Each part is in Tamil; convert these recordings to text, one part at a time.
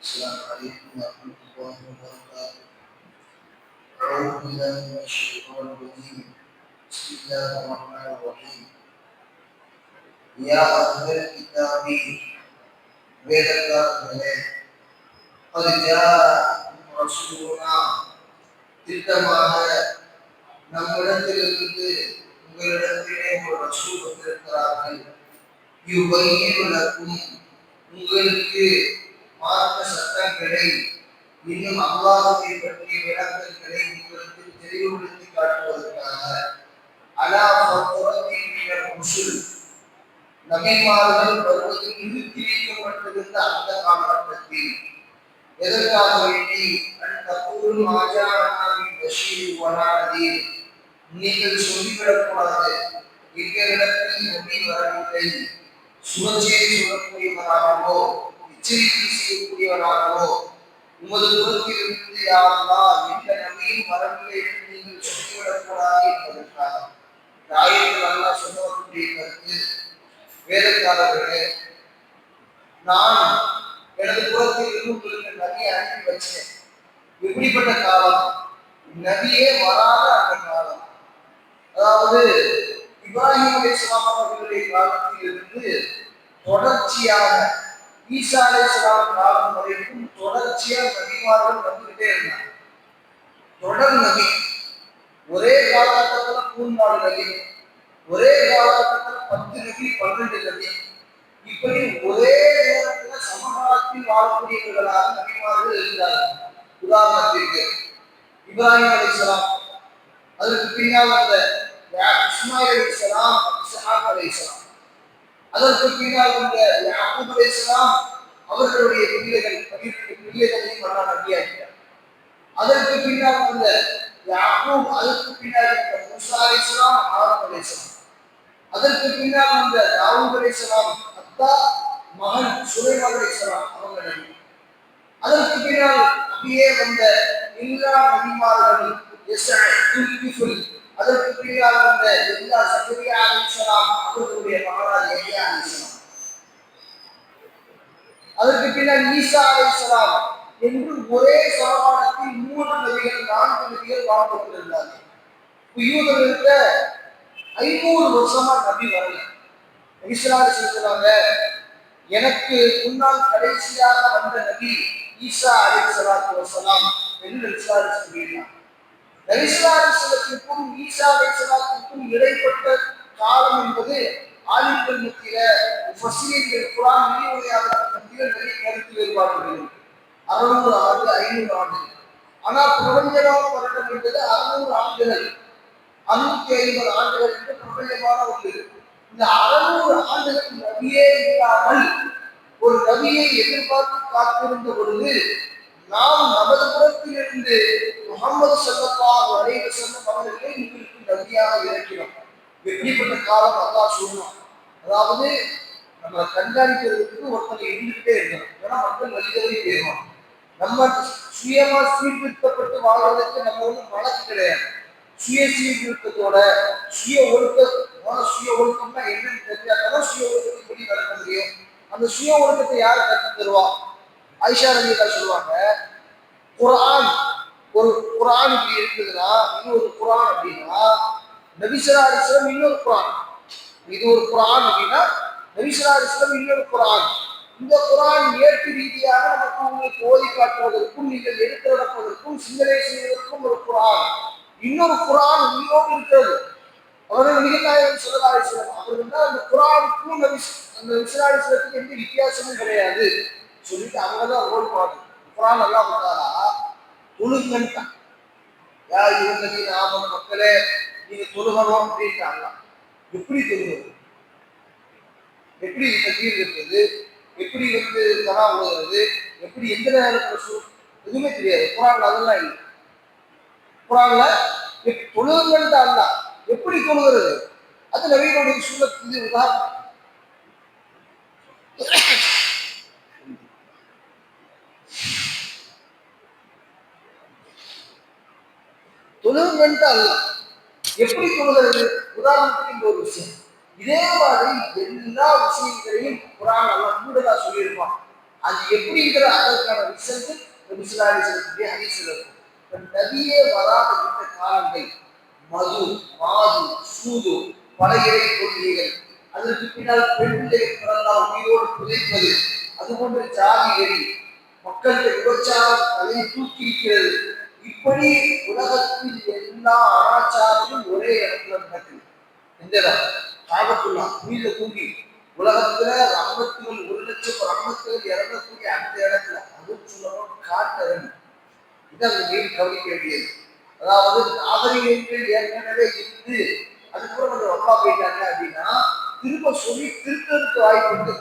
السلام عليكم ورحمة الله وبركاته. أعوذ بالله من الشيطان الرجيم. بسم الله الرحمن الرحيم. يا أهل الكتاب வேதக்காரர்களே قد جاءكم رسولنا திட்டமாக நம்மிடத்திலிருந்து உங்களிடத்திலே ஒரு ரசூல் வந்திருக்கிறார்கள். யுபையினு லக்கும் உங்களுக்கு மார்க்க சட்டங்களை இன்னும் அல்லாஹ்வை பற்றிய விளக்கங்களை உங்களுக்கு தெளிவுபடுத்தி காட்டுவதற்காக அலா ஃபத்ரத்தின் மினல் ருசுல் நபிமார்கள் வருவதில் நிறுத்தி வைக்கப்பட்டிருந்த அந்த காலகட்டத்தில் எதற்காக வேண்டி தக்கூறு மாஜானாவின் பஷீர் வலா நதீர் நீங்கள் சொல்லிவிடக்கூடாது எங்களிடத்தில் நபி வரவில்லை சுபச்செய்தி சொல்லக்கூடியவராகவோ எச்சரிக்கை செய்யக்கூடியவராகவோ உமது புறத்திலிருந்து யாரெல்லாம் எந்த நபியும் வரவில்லை என்று நீங்கள் சொல்லிவிடக்கூடாது என்பதற்காக இந்த ஆயத்தில் அல்லாஹ் சொல்லக்கூடிய கருத்து, வேதக்காரர்களே நான் எனது புறத்தில் இருந்து உங்களுக்கு நபியை அனுப்பி வச்சேன். எப்படிப்பட்ட காலம்? நபியே வராத அந்த காலம். அதாவது இப்ராஹிம் அலைஹிஸ்ஸலாம் அவர்களுடைய காலத்தில் இருந்து தொடர்ச்சியாக ஈசா அலைஹிஸ்ஸலாம் காலம் வரைக்கும் தொடர்ச்சியாக நபிமார்கள் வந்துகிட்டே இருந்தாங்க. தொடர் நபி. ஒரே காலகட்டத்தில் 3-4 நபி, ஒரே காலகட்டத்தில் 10 நபி 12 நபி, இப்படி ஒரே நேரத்தில் சமகாலத்தில் வாழக்கூடியவர்களாக நபிமார்கள் இருந்தார்கள். உதாரணத்திற்கு இப்ராஹிம் அலைஹிஸ்ஸலாம், அதற்கு பின்னால் வந்த இஸ்மாயில் அலைஹிஸ்ஸலாம், இஸ்ஹாக் அலைஹிஸ்ஸலாம், அதற்கு பின்னால் வந்த யாக்கூப் அலைஹிஸ்ஸலாம் அவர்களுடைய பிள்ளைகளையும் அல்லாஹ் நபியாக்கினார். அதற்கு பின்னால் வந்த யாக்கூப், அதற்கு பின்னால் வந்த மூசா அலைஹிஸ்ஸலாம், ஆரோன் அலைஹிஸ்ஸலாம், அதற்கு பின்னால் வந்த தாவூத் அலைஹிஸ்ஸலாம், அத்தா மகன் சுலைமான் அலைஹிஸ்ஸலாம் அவங்க நபி. அதற்கு பின்னால் அப்படியே வந்த எல்லா நபிமார்களும் அதற்கு பின்னால் வந்த எல்லா சக்கரியா அலைஹிஸ்ஸலாம் அவர்களுடைய மகனார் யஹ்யா அலைஹிஸ்ஸலாம், அதற்கு பின்னால் ஈசா அலைஹிஸ்ஸலாம் என்று ஒரே சமகாலத்தில் 3 நபிகள் 4 நபிகள் வாழ்ந்து கொண்டிருந்தார்கள். யூதர்களுக்கு 500 வருஷமா நபி வரல. நபிஸ்ஸலாமு சொல்றாங்க, எனக்கு முன்னால் கடைசியாக வந்த நபி ஈசா அலைஹிஸ்ஸலாத்து வஸலாம் என்று நபிஸ்ஸலாமு சொல்கிறார். நபிஸ்ஸலாத்துக்கும் ஈசா அலைஹிஸ்ஸலாத்துக்கும் இடைப்பட்ட காலம் என்பது ஆலிம்கள் மத்தியில, முஃபஸ்ஸிரீன்கள், குர்ஆன் விரிவுரையாளர்கள் மத்தியில் நிறைய கருத்து வேறுபாடுகள். 600 ஆண்டு 500 ஆண்டு. ஆனால் பிரபஞ்சமான வருடம் என்பது 600 ஆண்டுகள், 650 ஆண்டுகள் என்று பிரபஞ்சமான ஒன்று. இந்த 600 ஆண்டுகள் நபியே இல்லாமல் ஒரு நபியை எதிர்பார்த்து காத்திருந்த பொழுது நாம் நமது புறத்திலிருந்து முஹம்மது ஸல்லல்லாஹு அலைஹி வஸல்லம் அவர்களை உங்களுக்கு நபியாக இறக்கினோம். எப்படிப்பட்ட காலம் அல்லாஹ் சொல்றான். அதாவது நம்ம கண்காணிக்கிறதுக்கு ஒருத்தர் இருந்துகிட்டே இருக்கணும். ஏன்னா மக்கள் வழிதவறி போயிடுவாங்க. நம்ம சுயமா சீர்திருத்தப்பட்டு வாழ்வதற்கு நம்ம ஒன்றும் வழக்கு கிடையாது. சுய சீர்திருத்தத்தோட சுய ஒழுக்கம்னா என்னன்னு தெரிஞ்சாதான் சுய ஒழுக்கத்தை படி நடக்க முடியும். அந்த சுய ஒழுக்கத்தை யார் கற்று தருவா? ஆயிஷா ரலியல்லாஹு சொல்லுவாங்க, குர்ஆன் இப்படி இருக்குதுன்னா இது ஒரு குர்ஆன் அப்படின்னா நபி ஸல்லல்லாஹு அலைஹி வஸல்லம் இன்னொரு குர்ஆன், இது ஒரு குர்ஆன் அப்படின்னா நபி ஸல்லல்லாஹு அலைஹி வஸல்லம் இன்னொரு குர்ஆன். இந்த குர்ஆன் ஏற்று ரீதியாக நமக்கு உங்களுக்கு ஓதி காட்டுவதற்கும் நீங்கள் எடுத்து நடப்பதற்கும் சிந்தனை செய்வதற்கும் ஒரு குர்ஆன், இன்னொரு குர்ஆன் உயிரோடு இருக்கிறது. அவர்கள் நபிகள் நாயகம் ஸல்லல்லாஹு அலைஹி வஸல்லம் அவர்கள் தான் அந்த குர்ஆனுக்கும் அந்த ஸல்லல்லாஹு அலைஹி வஸல்லத்துக்கும் எந்த வித்தியாசமும் கிடையாது சொல்லிட்டு அவங்க தான் ரோல் மாடல். குர்ஆன் அல்லாஹ் தஆலா தொழுகன்ட்டான். யார் இவங்க ஆமன மக்களே நீங்க தொழுகணும் அப்படின்ட்டாங்க. எப்படி தொழுவது, எப்படி தக்பீர் இருக்குது, எப்படி தலா ஓதுறது, எப்படி எந்த நேரத்தில் எதுவுமே தெரியாது. குர்ஆன்ல அதெல்லாம் இல்லை. குர்ஆன்ல தொழுகன்ட்டு அல்லாஹ் எப்படி தொழுகிறது அது நபியினுடைய சுன்னத். இது உதாரணம். தொழுகன்ட்டு அல்லாஹ் எப்படி தொழுகிறது உதாரணத்துக்கு இந்த ஒரு விஷயம். இதே மாதிரி எல்லா விஷயங்களையும் குர்ஆன் அல்லாஹ் கூடுதலா சொல்லியிருப்பான். அது எப்படிங்கிற அதற்கான ரிசல்ட் நபிசுல்லாஹி ஹதீஸ்ல இருக்கும். நபியே வராத இந்த காலங்கள் மது, மாது, சூது, பல இறை கொள்கைகள், அதற்கு பின்னால் பெண் பிள்ளைகள் பிறந்தால் உயிரோடு புதைப்பது, அதுபோன்ற ஜாதி வெறி, மக்களுடைய விபச்சாரம் அதை தூக்கி இருக்கிறது. இப்படி உலகத்தில் எல்லா அனாச்சாரமும் ஒரே இடத்துல நடக்குது. எந்த இடம்? காபத்துல்லா வீட்டுல தூங்கி உலகத்துல ரஹ்மத்துகள் 1,00,000 ரஹ்மத்துகள் இறங்கக்கூடிய அந்த இடத்துல அதுவும் சொல்லணும் காட்டவன். இது அந்த மீன் கவனிக்க வேண்டியது. அதாவது நாகரிகங்கள் ஏற்கனவே இருந்து அதுக்கப்புறம் கொஞ்சம் வப்பா போயிட்டாங்க அப்படின்னா திரும்ப சொல்லி திருத்தருக்கு வாய்ப்பு உண்டு.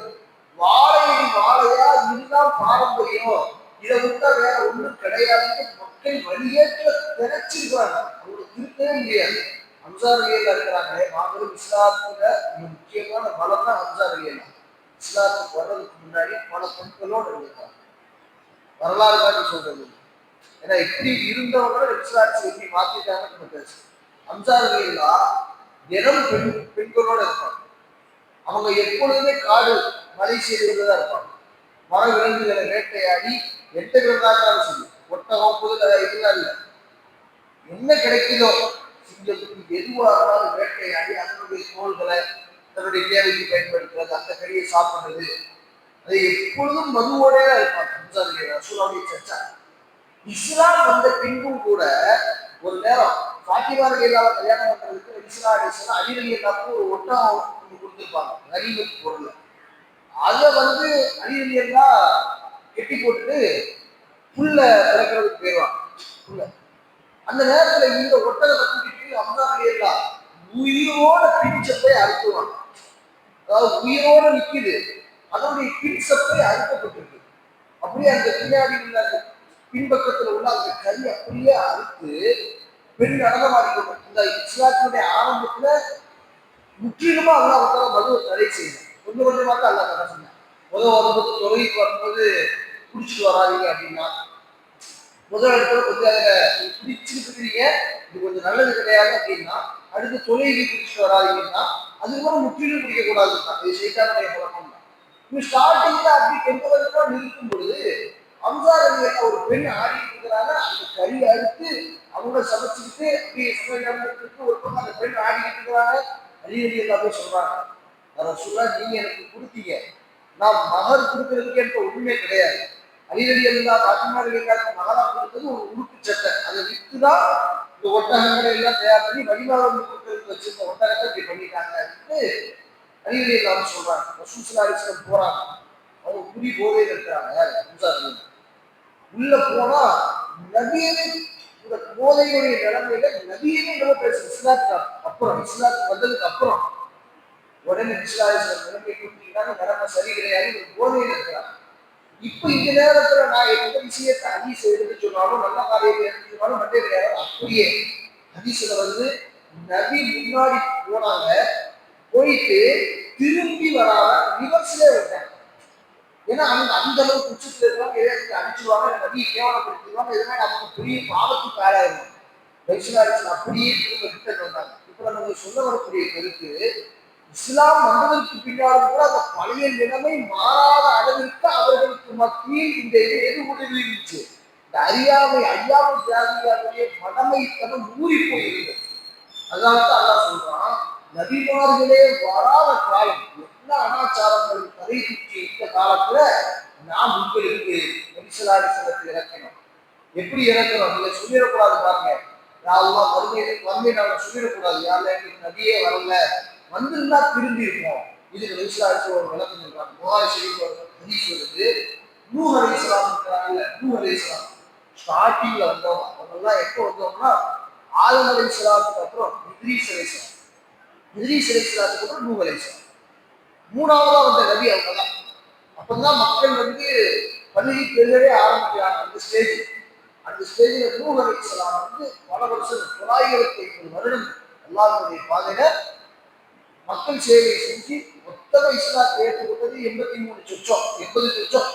வாழையடி வாழையா இதுதான் பாரம்பரியம், இதை விட்டா வேற ஒன்றும் கிடையாதுன்னு மக்கள் வழியேற்ற திரைச்சிருக்கிறாங்க. அவங்களுக்கு திருத்தவே முடியாது. அன்சார் அலியல்லா இருக்கிறாங்களே, மாபெரும் இஸ்லாத்துல முக்கியமான பலம் தான் அன்சார் அலியல்லா. இஸ்லாத்துக்கு வர்றதுக்கு முன்னாடி பல பெண்களோடு இருந்திருக்காங்க. வரலாறு காட்டி சொல்றது. ஏன்னா இப்படி இருந்தவங்க இஸ்லாத்தை எப்படி மாத்திட்டாங்கன்னு நம்ம பேசுறோம். அன்சார் அலியல்லா தினம் பெண்களோட இருப்பாங்க. அவங்க எப்பொழுதுமே காடு மலை செய்துதான் இருப்பாங்க. மர விலங்குகளை வேட்டையாடி எட்ட விருந்தாலும் சொல்லி ஒட்டகம் புதுல இதெல்லாம் இல்லை, என்ன கிடைக்குதோ சிங்கத்துக்கு எதுவாக வேட்டையாடி அதனுடைய தோள்களை தன்னுடைய தேவைக்கு பயன்படுத்துறது, அந்த கறியை சாப்பிடுறது, அதை எப்பொழுதும் மதுவோடே தான் இருப்பாங்க. சர்ச்சா இஸ்லாம் வந்த பின்பும் கூட ஒரு நேரம் பாத்திமார்கள் இல்லாத கல்யாணம் பண்றதுக்கு இஸ்லாம் அலிரலியல்லாவுக்கு ஒரு ஒட்டகம் கொடுத்துருப்பாங்க கரீமத்து பொருள். அதை அலிரலியல்லா கெட்டி போட்டுட்டு புல்ல பிறக்கிறதுக்கு போயிடுவாங்க. புல்ல அந்த நேரத்துல இந்த ஒட்டகத்தை கூட்டிட்டு அம்சாரியா உயிரோட பின்சப்பை அறுத்துவாங்க. அதாவது உயிரோட நிக்குது, அதனுடைய பின்சப்பை அறுக்கப்பட்டிருக்கு. அப்படியே அந்த பின்னாடி உள்ள அந்த பின்பக்கத்துல உள்ள அந்த கறி அப்படியே அறுத்து பெண் நடனமாடிக்கணும். இந்த இஸ்லாத்தினுடைய ஆரம்பத்துல முற்றிலுமா அல்லாஹ் மதுவை தடை செய்யணும். கொஞ்சம் கொஞ்சமா தான் அல்லாஹ் தடை செய்யணும். வரும்போது தொகைக்கு வரும்போது குடிச்சிட்டு வராதீங்க அப்படின்னா, முதல் இடத்துல கொஞ்சம் அதில் குடிச்சுட்டு இருக்கிறீங்க, இது கொஞ்சம் நல்லது கிடையாது அப்படின்னா, அடுத்து தொழிலை குடிச்சிட்டு வராதிங்கன்னா அதுக்கப்புறம் முற்றிலும் குடிக்கக்கூடாதுன்னா இது சைத்தானுடைய பழக்கம் தான். இது ஸ்டார்டிங்ல அப்படி கொஞ்சம் கொஞ்சமா நிறுத்தும் பொழுது அம்சாரங்க ஒரு பெண் ஆடிட்டு இருக்கிறாங்க. அந்த கறி அறுத்து அவங்க சமைச்சுக்கிட்டு அப்படி சமையல் ஒரு பக்கம் அந்த பெண் ஆடிக்கிட்டு இருக்கிறாங்க. அழியடி எல்லாமே சொல்றாங்க, அதை சொல்ல நீங்க எனக்கு கொடுத்தீங்க, நான் மகர் கொடுக்கறதுக்கு எனக்கு ஒண்ணுமே கிடையாது. அலிரலி அல்லா பாத்திமார்கள் மகளா கொடுத்தது ஒரு உடுப்பு சட்டை, அதை விற்றுதான் இந்த ஒட்டகங்களை எல்லாம் தயார் பண்ணி வழிபாடு கொடுக்கறதுக்கு வச்சிருந்த ஒட்டகத்தை இப்படி பண்ணிட்டாங்க அப்படின்னு அலிரலி எல்லாரும் சொல்றாங்க. ரசூலுல்லாஹி அலைஹி வஸல்லம் போறாங்க, அவங்க புரி போதையில் இருக்கிறாங்க. உள்ள போனா நபியவே இந்த போதையுடைய நிலைமையில நபியவே நம்ம பேசுறோம். இஸ்லாத்துக்கு அப்புறம், இஸ்லாத்துக்கு வந்ததுக்கு அப்புறம் உடனே நிலைமை கொடுத்தீங்கன்னா நிலைமை சரி கிடையாது, ஒரு போதையில் இருக்கிறாங்க. இப்ப இந்த நேரத்துல நான் எந்த விஷயத்தை ஹதீஸ் எடுத்து சொன்னாலும் நல்ல காரியத்தை எடுத்து சொன்னாலும் மண்டே கிடையாது. அப்படியே ஹதீஸ்ல நபி முன்னாடி போனாங்க, போயிட்டு திரும்பி வராம ரிவர்ஸ்ல வந்தாங்க. ஏன்னா அவங்க அந்த அளவுக்கு உச்சத்துல இருக்காங்க, எதாவது அடிச்சுடுவாங்க, நபியை கேவலப்படுத்திடுவாங்க, இதெல்லாம் நமக்கு பெரிய பாவத்துக்கு ஆளாயிருவாங்க. அப்படியே திரும்ப ரிட்டர்ன் வந்தாங்க. இப்ப நம்ம சொல்ல வரக்கூடிய கருத்து, இஸ்லாம் வந்ததற்கு பின்னாலும் கூட அந்த பழைய நிலைமை மாறாத அளவிற்கு அவர்களுக்கு மத்தியில் இந்த எது உதவிச்சு, இந்த அறியாமை ஜாதியாருடைய மடமைத்தனம் ஊறி போயிருந்தது. அதனாலதான் அல்லாஹ் சொல்றான், நபிமார்களே வராத காலம் என்ன அனாச்சாரங்கள் தலை சுற்றி இந்த காலத்துல நாம் உங்களுக்கு நபிசலாரி செலத்தில் இறக்கணும். எப்படி இறக்கணும் நீங்க சொல்லிடக்கூடாது. பாருங்க, யாரெல்லாம் வறுமை நாங்கள் சொல்லிடக்கூடாது, யாரெல்லாம் எங்களுக்கு நபியே வரல, வந்திருந்தா திரும்பி இருக்கும். இதுக்கு நபிசலாரி ஒரு விளக்கம் சொல்றாங்க. புகாரி ஷரீஃப் ஹதீஸ் வருது, நூஹ் அலைஹிஸ்ஸலாம் இருக்கிறாங்கல்ல, நூஹ் அலைஹிஸ்ஸலாம் ஸ்டார்டிங்ல வந்தவங்க. அவங்கெல்லாம் எப்போ வந்தவங்கன்னா ஆதம் அலைஹிஸ்ஸலாத்துக்கு அப்புறம் இத்ரீஸ் அலைஹிஸ்ஸலாத்துக்கு அப்புறம் நூஹ் அலைஹிஸ்ஸலாம். மூணாவதா வந்த நபி அவங்கதான். அப்பதான் மக்கள் பள்ளியை பெருகவே ஆரம்பிக்கிறாங்க. அந்த ஸ்டேஜ்ல நூஹ் அலைஹிஸ்ஸலாம் பல வருஷம் 950 வருடம் அல்லாஹ்வுடைய பாதையில மக்கள் சேவை செஞ்சு மொத்தම இஸ்லாத்தை ஏற்றுக்கொண்டது 83 சொச்சம், 80 சொச்சம்.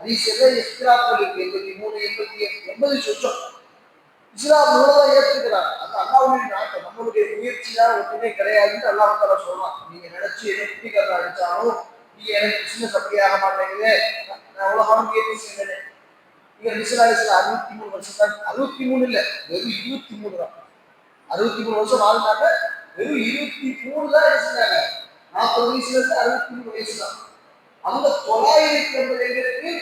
ஹதீஸ்ல இஸ்லாத்தில் இருக்கு 83, 80 சொச்சம். இஸ்லாம் மூலதான் ஏற்றுக்கிறாங்க. அது அல்லாஹ்வுடைய நாட்டம், நம்மளுடைய முயற்சியால் ஒன்றுமே கிடையாதுன்னு அல்லாஹ் தஆலா சொல்றான். நீங்க நினைச்சு என்ன குட்டிக்காரன் அடிச்சாலும் நீங்க எனக்கு பிசினஸ் அப்படி ஆக மாட்டேங்குது, நான் உலகம் கேள்வி செய்யறேன். இங்க ரிசலாலிஸ்ல 63 வருஷம் தான், 63 இல்ல, வெறும் 23 தான். 63 வருஷம் வாழ்ந்தாங்க, வெறும் 23 தான் இருந்தாங்க. 40 வயசுல இருந்து 63 வயசு தான். அந்த 980 எங்களுக்கு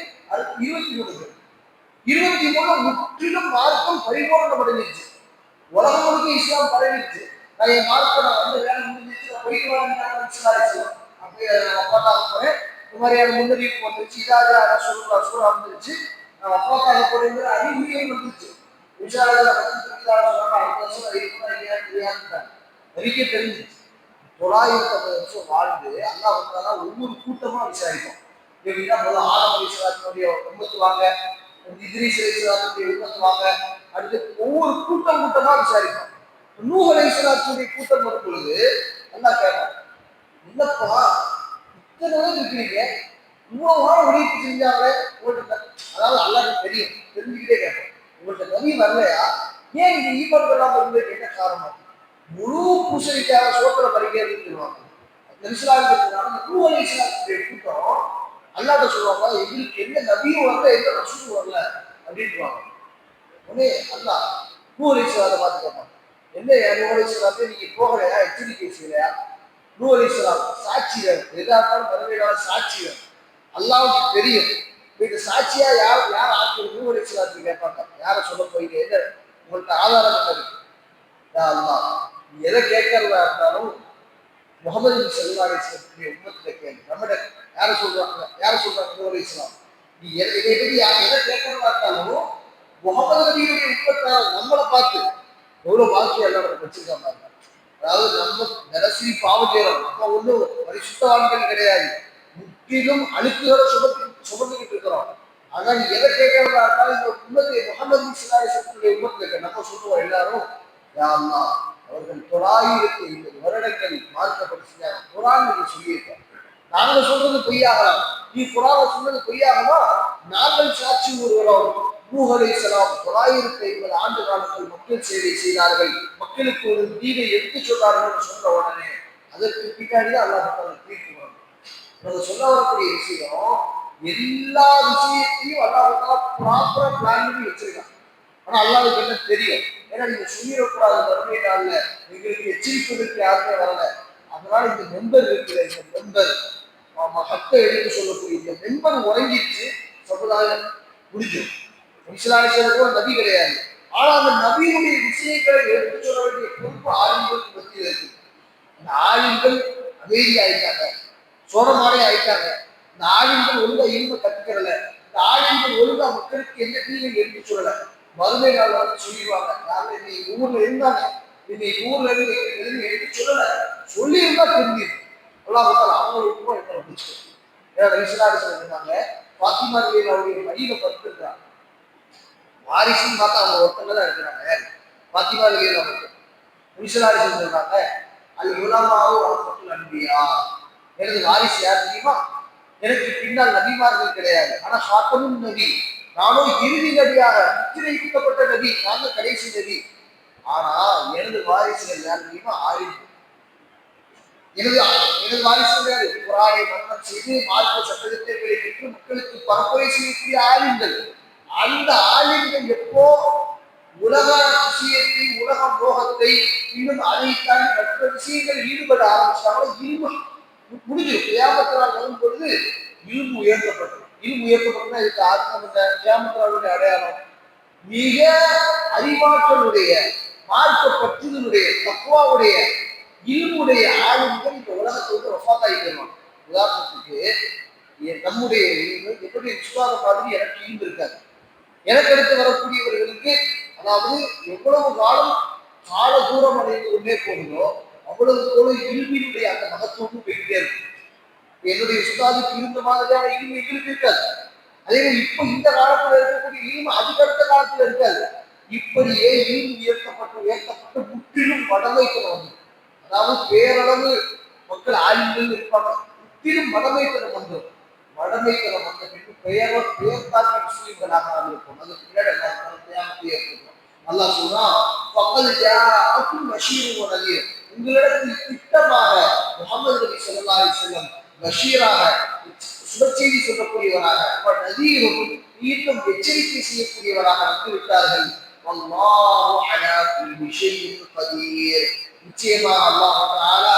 23 23 முற்றிலும் மார்க்கம் பரிபூர்ணமடைஞ்சிருச்சு. உலகம் முழுக்க இஸ்லாம் பரவிடுச்சு. நான் என் மார்க்க நான் வந்து வேலை முடிஞ்சிச்சு, நான் போயிட்டு வரேன். அப்படியே அப்பாக்காக போறேன், இந்த மாதிரியான முன்னறிவிப்பு வந்துருச்சு, இதாக சூறா வந்துருச்சு, நான் அப்பாக்காக போறேங்கிற அறிகுறியும் வந்துருச்சு. விசாரணை அடுத்த வருஷம் இருக்குன்னா இல்லையான்னு தெரியாதுட்டாங்க. எனக்கே தெரிஞ்சிச்சு. 950 வருஷம் வாழ்ந்து அல்லாஹ் ஒவ்வொரு கூட்டமா விசாரிக்கும். எப்படின்னா முதல்ல ஆதம் அலைஹிஸ்ஸலாத்துடைய உம்மத்துவாங்க, இத்ரீஸ் அலைஹிஸ்ஸலாத்துடைய உம்மத்துவாங்க, அடுத்து ஒவ்வொரு கூட்டமா விசாரிக்கும். நூஹ் அலைஹிஸ்ஸலாத்துடைய கூட்டம் வரும் பொழுது அல்லாஹ் கேட்பான், என்னப்பா இத்தனை பேர் இருக்கிறீங்க, இவ்வளவு நாள் உழைப்பு செஞ்சாங்க உங்கள்கிட்ட, அதாவது அல்லாஹ்க்கு தெரியும், தெரிஞ்சுக்கிட்டே கேட்போம், உங்கள்கிட்ட நபி வரலையா, ஏன் நீங்க ஈமான் கொள்ளாம இருந்ததுக்கு என்ன காரணம்? முழு பூசணிக்காக சோத்திர பறிக்கிறதுன்னு சொல்லுவாங்க. நூஹ் அலைஹிஸ்ஸலாத்துடைய கூட்டம் அல்லாஹ்ட்ட சொல்லுவாங்க, எங்களுக்கு எந்த நபியும் வரல, எந்த ரசூலும் வரல அப்படின்ட்டுவாங்க. உடனே அல்லாஹ் நூஹ் அலைஹிஸ்ஸலாத்தை பார்த்து கேட்பாங்க, என்ன நூஹ் அலைஹிஸ்ஸலாத்தை நீங்க போகலையா, எச்சரிக்கை செய்யலையா? நூஹ் அலைஹிஸ்ஸலாம் சாட்சியர், எதா இருந்தாலும் மறுமையிலான சாட்சியர், அல்லாஹ்வுக்கு தெரியும். இதுக்கு சாட்சியா யார் ஆட்கள் நூஹ் அலைஹிஸ்ஸலாத்தை கேட்பாங்க, யாரை சொல்ல போறீங்க, என்ன உங்கள்கிட்ட ஆதாரம் தெரியும்? அல்லாஹ் நீ எதை கேட்கறதா இருந்தாலும் முகமது நபி ஸல்லல்லாஹு அலைஹி வஸல்லம் உம்மத்துல கேள்வி. நம்மட யாரை சொல்றாங்க நூஹ் அலைஹிஸ்ஸலாம், நீ எதை கேட்கறதா இருந்தாலும் முகமது நபியுடைய உம்மத்தார் நம்மளை பார்த்து எவ்வளவு வாழ்க்கை எல்லாம் நம்ம வச்சிருக்காங்க. அதாவது நம்ம நிரசி பாவம் செய்யறோம், நம்ம ஒன்றும் பரிசுத்தவான்கள் கிடையாது, முற்றிலும் அழுக்குகளை சுமந்துக்கிட்டு இருக்கிறோம். ஆனா நீ எதை கேட்கறதா இருந்தாலும் இந்த உம்மத்தை முகமது நபி ஸல்லல்லாஹு அலைஹி வஸல்லம் உம்மத்துல நம்ம சொல்லுவோம் எல்லாரும், யா அல்லாஹ் அவர்கள் 950 வருடங்கள் மார்க்கப்பட்டு செஞ்சாங்க, குர்ஆன் நீங்க சொல்லியிருக்காங்க, நாங்க சொல்றது பொய்யாகலாம், நீ குர்ஆனை சொன்னது பொய்யாகமா, நாங்கள் சாட்சி கூறுகிறோம். நூஹ் அலைஹிஸ்ஸலாம் 950 ஆண்டு காலத்தில் மக்கள் சேவை செய்தார்கள், மக்களுக்கு ஒரு தீனை எடுத்து சொன்னார்கள் சொன்ன உடனே அதற்கு பின்னாடிதான் அல்லாஹ் தீர்ப்பு வரும். நம்ம சொல்ல வரக்கூடிய விஷயம், எல்லா விஷயத்தையும் அல்லாஹ் ப்ராப்பரா பிளான் பண்ணி வச்சிருக்காங்க. ஆனா அல்லாஹ்வுக்கு என்ன தெரியும், ஏன்னா நீங்க சொல்லிடக்கூடாது, வறுமை நாள்ல எங்களுக்கு எச்சரிப்பதற்கு யாருமே வரல, அதனால இந்த மெம்பர் இருக்கிற இந்த மெம்பர் ஹக்கை எடுத்து சொல்லக்கூடிய இந்த மெம்பர் உறங்கிடுச்சு, சமுதாயம் முடிஞ்சு. இஸ்லாமியர்களுக்கு நபி கிடையாது, ஆனா அந்த நபியுடைய விஷயங்களை எடுத்து சொல்ல வேண்டிய பொறுப்பு ஆளுங்களுக்கு மத்தியில் இருக்கு. இந்த ஆளுங்கள் அமைதி ஆயிட்டாங்க, சோரமானே ஆயிட்டாங்க, இந்த ஆளுங்கள் ஒழுங்கா இரும்ப கத்துக்கிறல, இந்த ஆளுங்கள் ஒழுங்கா மக்களுக்கு என்ன தீமை எடுத்து சொல்லல. மறுமை நாள் வந்து சொல்லிடுவாங்க, யாரும் இன்னைக்கு ஊர்ல இருந்தாங்க, இன்னைக்கு ஊர்ல இருந்து எடுத்து சொல்லல, சொல்லி இருந்தா தெரிஞ்சிருக்கு அவங்களுக்கு என்ன பிடிச்சது. ஏன்னா இருந்தாங்க, பாத்திமா அவருடைய மடியில படுத்துருக்காங்க, வாரிசுன்னு பார்த்தா அவங்க ஒருத்தங்க தான் இருக்கிறாங்க, பாத்திமா மட்டும் சொல்றாங்க, அது உலமாவும் நம்பியா, எனது வாரிசு யார் தெரியுமா, எனக்கு பின்னால் நபிமார்கள் கிடையாது, ஆனா சாத்தமும் நபி, நானும் இறுதி நபியாக முத்திரை குத்தப்பட்ட நபி, நாங்க கடைசி நபி, ஆனா எனது வாரிசுகள் யார் தெரியுமா, எனது வாரிசுகள் குர்ஆனை மனனம் செய்து மார்க்க சட்டத்திட்டங்களை பெற்று மக்களுக்கு பரப்புரை செய்யக்கூடிய ஆலிம்கள். அந்த ஆலிம்கள் எப்போ உலக விஷயத்தை, உலக மோகத்தை, இன்னும் அதைத்தான் மற்ற விஷயங்கள் ஈடுபட ஆரம்பிச்சாங்களோ இல்மு முடிஞ்சிடும். கியாமத் வரும் பொழுது இல்மு உயர்த்தப்பட்டது. இல்மு உயர்த்தப்பட்டதுன்னா இதுக்கு ஆத்ம கியாமத் அடையாளம் மிக அறிவாற்றலுடைய, மார்க்க பற்றுதலுடைய, தக்வாவுடைய, இல்முடைய ஆளுங்கள் இந்த உலகத்தை வந்து வஃபாத்தாயிடுவாங்க. உதாரணத்துக்கு நம்முடைய என்னுடைய விஸ்வாத மாதிரி எனக்கு இல்மு இருக்காது, எனக்கு அடுத்து வரக்கூடியவர்களுக்கு, அதாவது எவ்வளவு கால தூரம் அடைந்து கொண்டே போகுதோ அவ்வளவு இல்மினுடைய அந்த மகத்துவமும் போயிட்டே இருக்கும். என்னுடைய உஸ்தாதுக்கு இருந்த மாதிரியான இல்மு எங்களுக்கு இருக்காது. அதே மாதிரி இப்ப இந்த காலத்துல இருக்கக்கூடிய இல்மு அதுக்கடுத்த காலத்துல இருக்காது. இப்படியே இல்மு உயர்த்தப்பட்டு முற்றிலும் மடமைத்தனம் வந்து, அதாவது பேரளவு மக்கள் ஆய்வுகள் இருப்பாங்க, முற்றிலும் மடமைத்தனம் வந்துடும். மடமைத்தனம் வந்த பின்பு பெயர் தாக்க முஸ்லிம்களாக நாம் இருப்போம். அதுக்கு பின்னாடி ஏற்படும். அல்லாஹ் சொல்றான், உங்களிடத்தில் திட்டமாக முஹம்மது நபி ஸல்லல்லாஹு அலைஹி வஸல்லம் பஷீராக சுபச்செய்தி சொல்லக்கூடியவராக நதீரும் மீண்டும் எச்சரிக்கை செய்யக்கூடியவராக வந்து விட்டார்கள். அல்லாஹு அலா குல்லி ஷைஇன் கதீர். நிச்சயமாக அல்லாஹ் தஆலா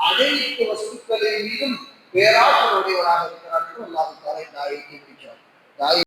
அனைத்து வஸ்துக்களின் மீதும் பேராற்றல் உடையவராக இருக்கிறார் என்று அல்லாஹ் தஆலா இந்த ஆயத்தை முடிக்கிறார்.